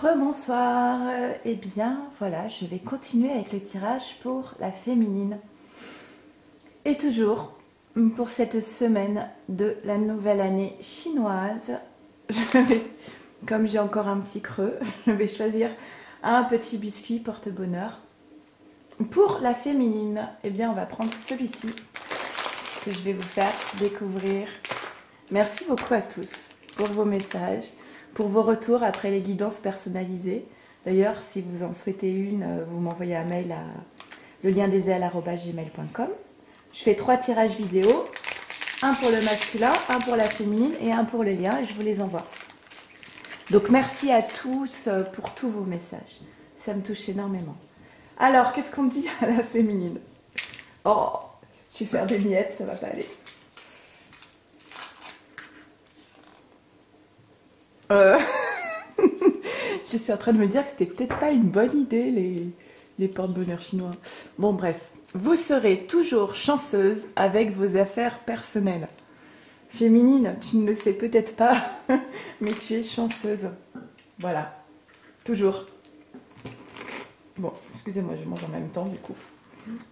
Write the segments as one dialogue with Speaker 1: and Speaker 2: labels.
Speaker 1: Rebonsoir, eh bien voilà, je vais continuer avec le tirage pour la féminine. Et toujours, pour cette semaine de la nouvelle année chinoise, comme j'ai encore un petit creux, je vais choisir un petit biscuit porte-bonheur. Pour la féminine, eh bien on va prendre celui-ci que je vais vous faire découvrir. Merci beaucoup à tous pour vos messages, pour vos retours après les guidances personnalisées. D'ailleurs, si vous en souhaitez une, vous m'envoyez un mail à leliendesailes@gmail.com. Je fais 3 tirages vidéo, un pour le masculin, un pour la féminine et un pour le lien, et je vous les envoie. Donc merci à tous pour tous vos messages. Ça me touche énormément. Alors, qu'est-ce qu'on dit à la féminine? Oh, je vais faire des miettes, ça va pas aller. Je suis en train de me dire que c'était peut-être pas une bonne idée, les porte-bonheur chinois. Bon, bref. Vous serez toujours chanceuse avec vos affaires personnelles. Féminine, tu ne le sais peut-être pas, mais tu es chanceuse. Voilà. Toujours. Bon, excusez-moi, je mange en même temps du coup.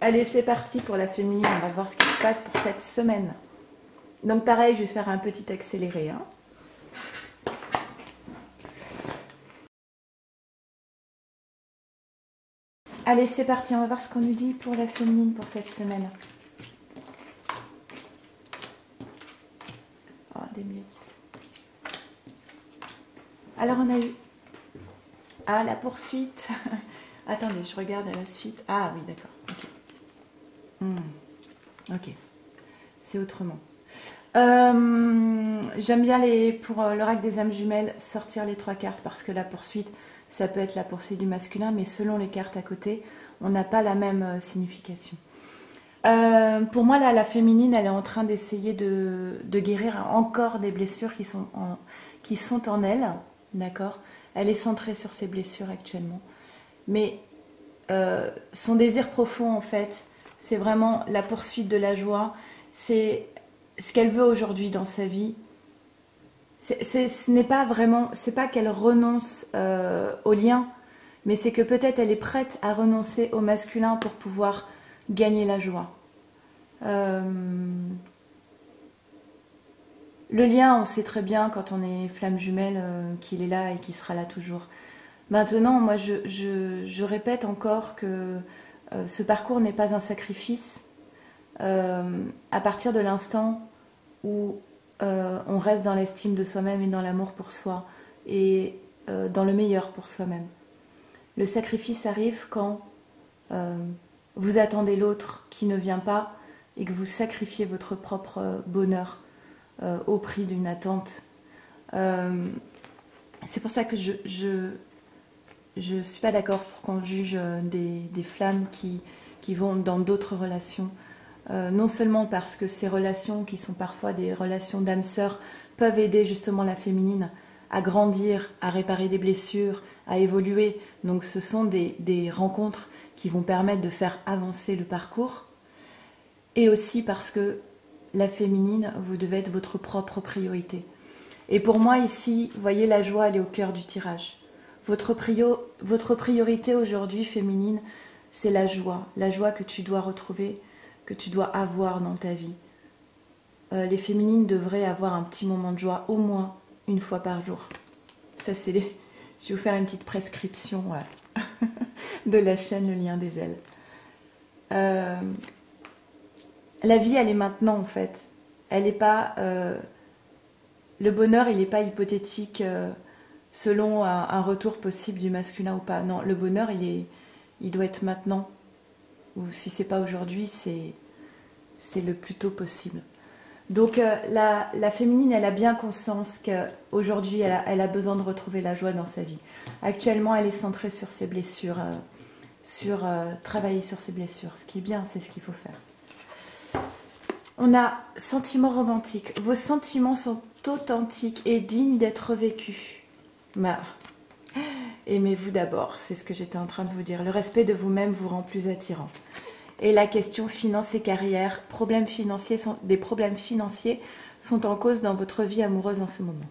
Speaker 1: Allez, c'est parti pour la féminine. On va voir ce qui se passe pour cette semaine. Donc pareil, je vais faire un petit accéléré. Hein. Allez, c'est parti, on va voir ce qu'on nous dit pour la féminine pour cette semaine. Oh, des miettes. Alors, on a eu... Ah, la poursuite. Attendez, je regarde à la suite. Ah oui, d'accord. Ok. Ok. C'est autrement. J'aime bien, pour l'oracle des âmes jumelles, sortir les 3 cartes parce que la poursuite... Ça peut être la poursuite du masculin, mais selon les cartes à côté, on n'a pas la même signification. Pour moi, là, la féminine, elle est en train d'essayer de guérir encore des blessures qui sont en elle, d'accord? Elle est centrée sur ses blessures actuellement. Mais son désir profond, en fait, c'est vraiment la poursuite de la joie. C'est ce qu'elle veut aujourd'hui dans sa vie. Ce n'est pas vraiment, c'est pas qu'elle renonce au lien, mais c'est que peut-être elle est prête à renoncer au masculin pour pouvoir gagner la joie. Le lien, on sait très bien quand on est flamme jumelle qu'il est là et qu'il sera là toujours. Maintenant, moi je répète encore que ce parcours n'est pas un sacrifice à partir de l'instant où on reste dans l'estime de soi-même et dans l'amour pour soi et dans le meilleur pour soi-même. Le sacrifice arrive quand vous attendez l'autre qui ne vient pas et que vous sacrifiez votre propre bonheur au prix d'une attente. C'est pour ça que je suis pas d'accord pour qu'on juge des flammes qui vont dans d'autres relations. Non seulement parce que ces relations qui sont parfois des relations d'âme sœur peuvent aider justement la féminine à grandir, à réparer des blessures, à évoluer. Donc ce sont des rencontres qui vont permettre de faire avancer le parcours. Et aussi parce que la féminine, vous devez être votre propre priorité. Et pour moi ici, vous voyez, la joie, elle est au cœur du tirage. Votre priorité aujourd'hui féminine, c'est la joie que tu dois retrouver, que tu dois avoir dans ta vie. Les féminines devraient avoir un petit moment de joie au moins une fois par jour. Ça, c'est les... Je vais vous faire une petite prescription de la chaîne Le Lien des Ailes. La vie, elle est maintenant en fait. Elle n'est pas... le bonheur, il n'est pas hypothétique selon un retour possible du masculin ou pas. Non, le bonheur, il doit être maintenant. Ou si c'est pas aujourd'hui, c'est le plus tôt possible. Donc la féminine, elle a bien conscience qu'aujourd'hui, elle a besoin de retrouver la joie dans sa vie. Actuellement, elle est centrée sur ses blessures, travailler sur ses blessures. Ce qui est bien, c'est ce qu'il faut faire. On a sentiments romantiques. Vos sentiments sont authentiques et dignes d'être vécus. Bah, aimez-vous d'abord, c'est ce que j'étais en train de vous dire. Le respect de vous-même vous rend plus attirant. Et la question finance et carrière, des problèmes financiers sont en cause dans votre vie amoureuse en ce moment.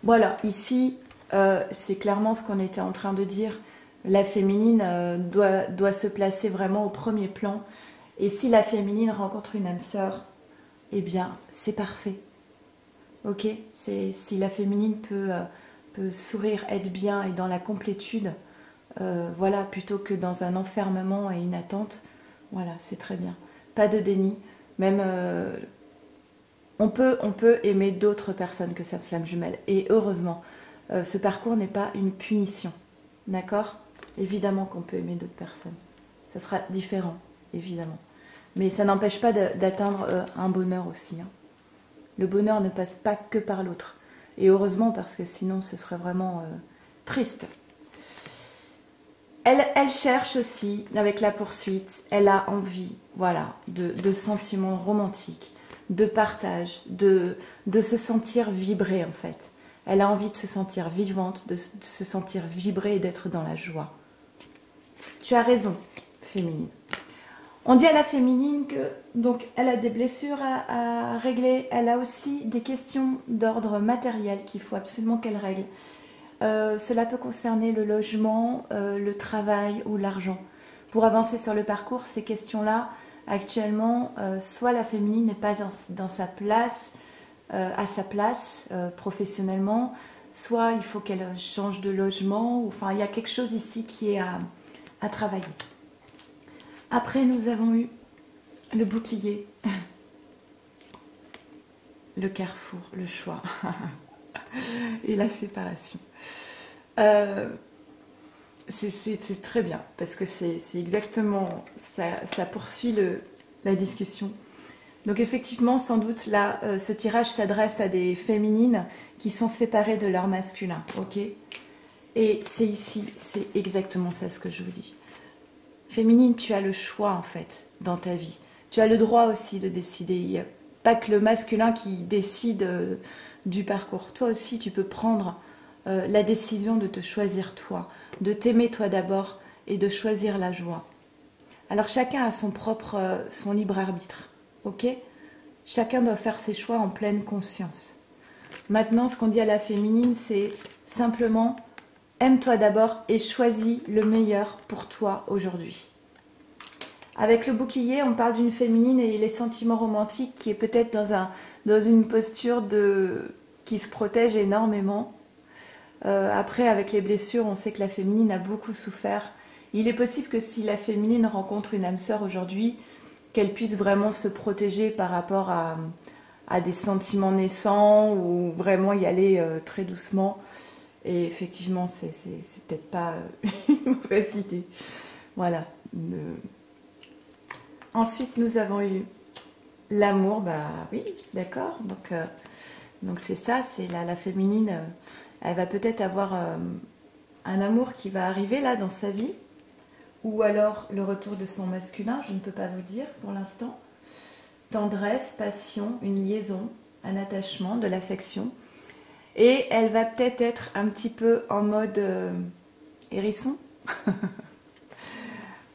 Speaker 1: Voilà, ici, c'est clairement ce qu'on était en train de dire. La féminine doit se placer vraiment au premier plan. Et si la féminine rencontre une âme sœur, eh bien, c'est parfait. Ok, si la féminine peut sourire, être bien et dans la complétude, voilà, plutôt que dans un enfermement et une attente, voilà, c'est très bien. Pas de déni, même on peut aimer d'autres personnes que sa flamme jumelle. Et heureusement, ce parcours n'est pas une punition, d'accord? Évidemment qu'on peut aimer d'autres personnes. Ça sera différent, évidemment. Mais ça n'empêche pas d'atteindre un bonheur aussi, hein. Le bonheur ne passe pas que par l'autre. Et heureusement, parce que sinon, ce serait vraiment triste. Elle cherche aussi, avec la poursuite, elle a envie, voilà, de sentiments romantiques, de partage, de se sentir vibrer, en fait. Elle a envie de se sentir vivante, de se sentir vibrer et d'être dans la joie. Tu as raison, féminine. On dit à la féminine que donc elle a des blessures à régler, elle a aussi des questions d'ordre matériel qu'il faut absolument qu'elle règle. Cela peut concerner le logement, le travail ou l'argent. Pour avancer sur le parcours, ces questions-là, actuellement, soit la féminine n'est pas dans sa place, à sa place professionnellement, soit il faut qu'elle change de logement, ou, enfin il y a quelque chose ici qui est à travailler. Après, nous avons eu le bouclier, le carrefour, le choix et la séparation. C'est très bien, parce que c'est exactement, ça poursuit la discussion. Donc effectivement, sans doute, là, ce tirage s'adresse à des féminines qui sont séparées de leur masculin, ok? Et c'est ici, c'est exactement ça ce que je vous dis. Féminine, tu as le choix en fait dans ta vie. Tu as le droit aussi de décider. Il n'y a pas que le masculin qui décide du parcours. Toi aussi, tu peux prendre la décision de te choisir toi, de t'aimer toi d'abord et de choisir la joie. Alors chacun a son libre arbitre, ok? Chacun doit faire ses choix en pleine conscience. Maintenant, ce qu'on dit à la féminine, c'est simplement aime-toi d'abord et choisis le meilleur pour toi aujourd'hui. Avec le bouclier, on parle d'une féminine et les sentiments romantiques qui est peut-être dans une posture qui se protège énormément. Après, avec les blessures, on sait que la féminine a beaucoup souffert. Il est possible que si la féminine rencontre une âme sœur aujourd'hui, qu'elle puisse vraiment se protéger par rapport à des sentiments naissants ou vraiment y aller très doucement. Et effectivement, c'est peut-être pas une mauvaise idée. Voilà. Ensuite, nous avons eu l'amour. Bah oui, d'accord. Donc c'est ça, c'est la féminine. Elle va peut-être avoir un amour qui va arriver là dans sa vie. Ou alors le retour de son masculin, je ne peux pas vous dire pour l'instant. Tendresse, passion, une liaison, un attachement, de l'affection. Et elle va peut-être être un petit peu en mode hérisson.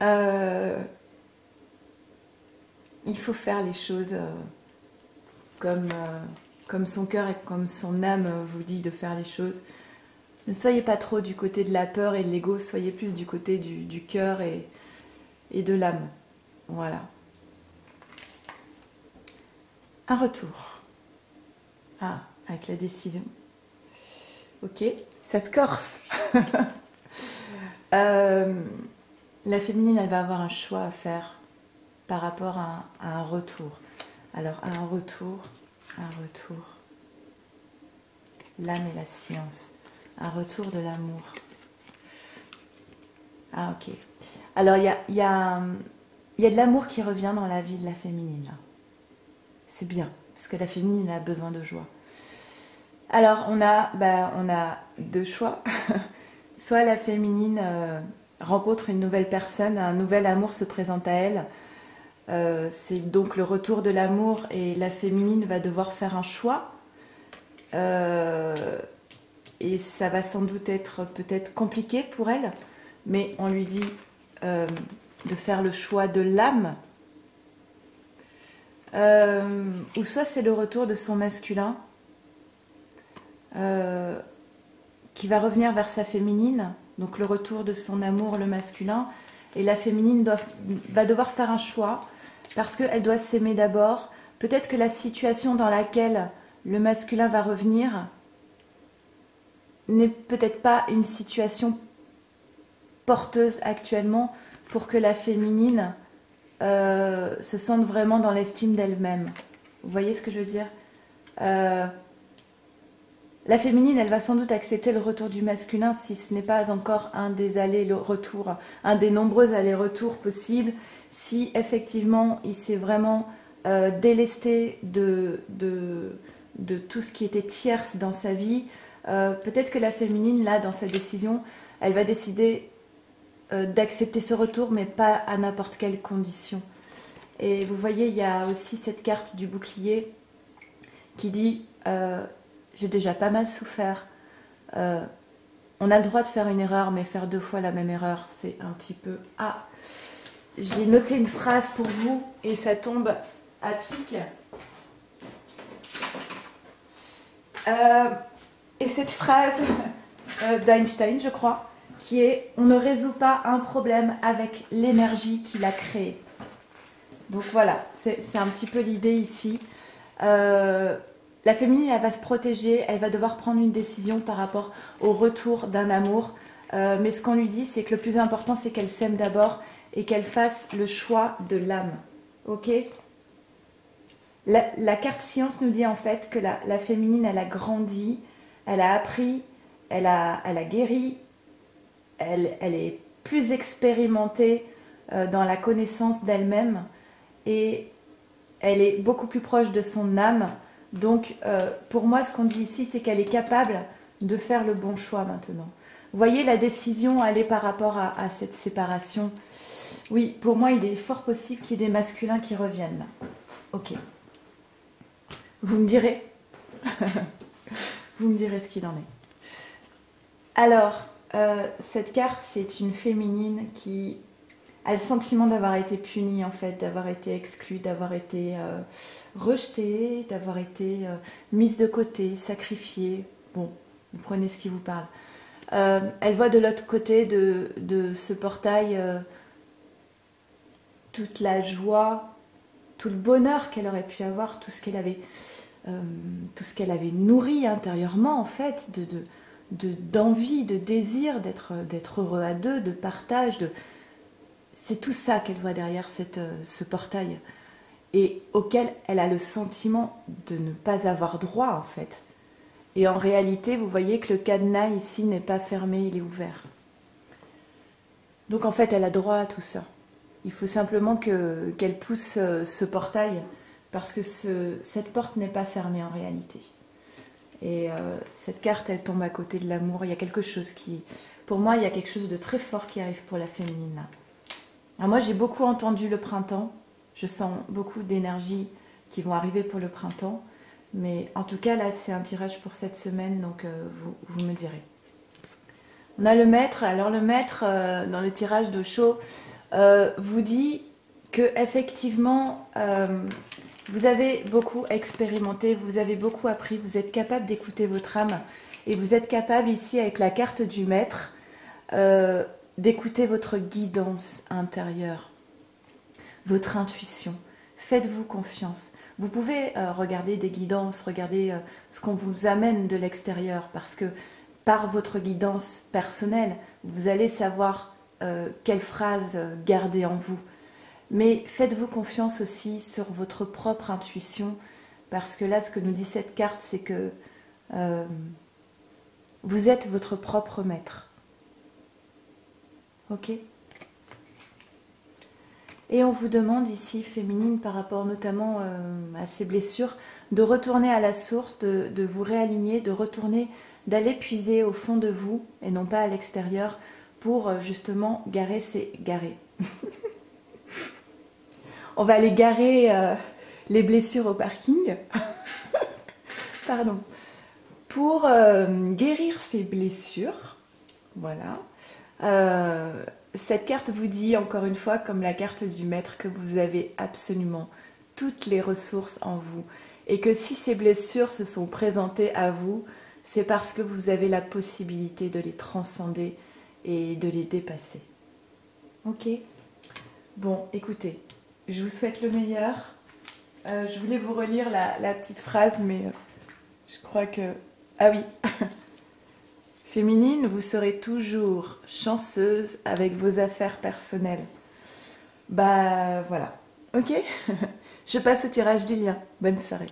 Speaker 1: Il faut faire les choses comme son cœur et comme son âme vous dit de faire les choses. Ne soyez pas trop du côté de la peur et de l'ego, soyez plus du côté du cœur et de l'âme. Voilà. Un retour. Ah, avec la décision. Ok, ça se corse. La féminine, elle va avoir un choix à faire par rapport à un retour. Alors, à un retour, l'âme et la science. Un retour de l'amour. Ah, ok. Alors, il y a de l'amour qui revient dans la vie de la féminine. C'est bien, parce que la féminine a besoin de joie. Alors, on a deux choix. Soit la féminine rencontre une nouvelle personne, un nouvel amour se présente à elle. C'est donc le retour de l'amour et la féminine va devoir faire un choix. Et ça va sans doute être peut-être compliqué pour elle, mais on lui dit de faire le choix de l'âme. Ou soit c'est le retour de son masculin qui va revenir vers sa féminine, donc le retour de son amour, le masculin, et la féminine va devoir faire un choix, parce qu'elle doit s'aimer d'abord. Peut-être que la situation dans laquelle le masculin va revenir n'est peut-être pas une situation porteuse actuellement pour que la féminine se sente vraiment dans l'estime d'elle-même. Vous voyez ce que je veux dire? La féminine, elle va sans doute accepter le retour du masculin si ce n'est pas encore un des allers-retours, un des nombreux allers-retours possibles, si effectivement il s'est vraiment délesté de tout ce qui était tierce dans sa vie. Peut-être que la féminine, là, dans sa décision, elle va décider d'accepter ce retour, mais pas à n'importe quelle condition. Et vous voyez, il y a aussi cette carte du bouclier qui dit j'ai déjà pas mal souffert. On a le droit de faire une erreur, mais faire 2 fois la même erreur, c'est un petit peu... Ah, j'ai noté une phrase pour vous, et ça tombe à pic. Et cette phrase d'Einstein, je crois, qui est « On ne résout pas un problème avec l'énergie qu'il a créée ». Donc voilà, c'est un petit peu l'idée ici. La féminine, elle va se protéger, elle va devoir prendre une décision par rapport au retour d'un amour. Mais ce qu'on lui dit, c'est que le plus important, c'est qu'elle s'aime d'abord et qu'elle fasse le choix de l'âme. Ok ? La carte science nous dit en fait que la féminine, elle a grandi, elle a appris, elle a guéri, elle est plus expérimentée dans la connaissance d'elle-même et elle est beaucoup plus proche de son âme. Donc, pour moi, ce qu'on dit ici, c'est qu'elle est capable de faire le bon choix maintenant. Vous voyez, la décision, elle est par rapport à cette séparation. Oui, pour moi, il est fort possible qu'il y ait des masculins qui reviennent là. Ok. Vous me direz. Vous me direz ce qu'il en est. Alors, cette carte, c'est une féminine qui a le sentiment d'avoir été punie, en fait, d'avoir été exclue, d'avoir été rejetée, d'avoir été mise de côté, sacrifiée. Bon, vous prenez ce qui vous parle. Elle voit de l'autre côté de ce portail toute la joie, tout le bonheur qu'elle aurait pu avoir, tout ce qu'elle avait nourri intérieurement, en fait, d'envie, de désir d'être heureux à deux, de partage, c'est tout ça qu'elle voit derrière ce portail et auquel elle a le sentiment de ne pas avoir droit, en fait. Et en réalité, vous voyez que le cadenas ici n'est pas fermé, il est ouvert. Donc en fait, elle a droit à tout ça. Il faut simplement qu'elle pousse ce portail parce que cette porte n'est pas fermée en réalité. Et cette carte, elle tombe à côté de l'amour. Il y a quelque chose pour moi, il y a quelque chose de très fort qui arrive pour la féminine là. Alors moi, j'ai beaucoup entendu le printemps. Je sens beaucoup d'énergie qui vont arriver pour le printemps. Mais en tout cas, là, c'est un tirage pour cette semaine, donc vous me direz. On a le maître. Alors le maître, dans le tirage d'Osho, vous dit que effectivement, vous avez beaucoup expérimenté, vous avez beaucoup appris, vous êtes capable d'écouter votre âme et vous êtes capable ici, avec la carte du maître, d'écouter votre guidance intérieure, votre intuition. Faites-vous confiance. Vous pouvez regarder des guidances, regarder ce qu'on vous amène de l'extérieur, parce que par votre guidance personnelle, vous allez savoir quelle phrase garder en vous. Mais faites-vous confiance aussi sur votre propre intuition, parce que là, ce que nous dit cette carte, c'est que vous êtes votre propre maître. Ok ? Et on vous demande ici, féminine, par rapport notamment à ces blessures, de retourner à la source, de vous réaligner, de retourner, d'aller puiser au fond de vous, et non pas à l'extérieur, pour justement garer. On va aller garer les blessures au parking. Pardon. Pour guérir ces blessures, voilà. Cette carte vous dit, encore une fois, comme la carte du maître, que vous avez absolument toutes les ressources en vous. Et que si ces blessures se sont présentées à vous, c'est parce que vous avez la possibilité de les transcender et de les dépasser. Ok? Bon, écoutez, je vous souhaite le meilleur. Je voulais vous relire la petite phrase, mais je crois que... Ah oui. Féminine, vous serez toujours chanceuse avec vos affaires personnelles. Bah voilà. Ok. Je passe au tirage du lien. Bonne soirée.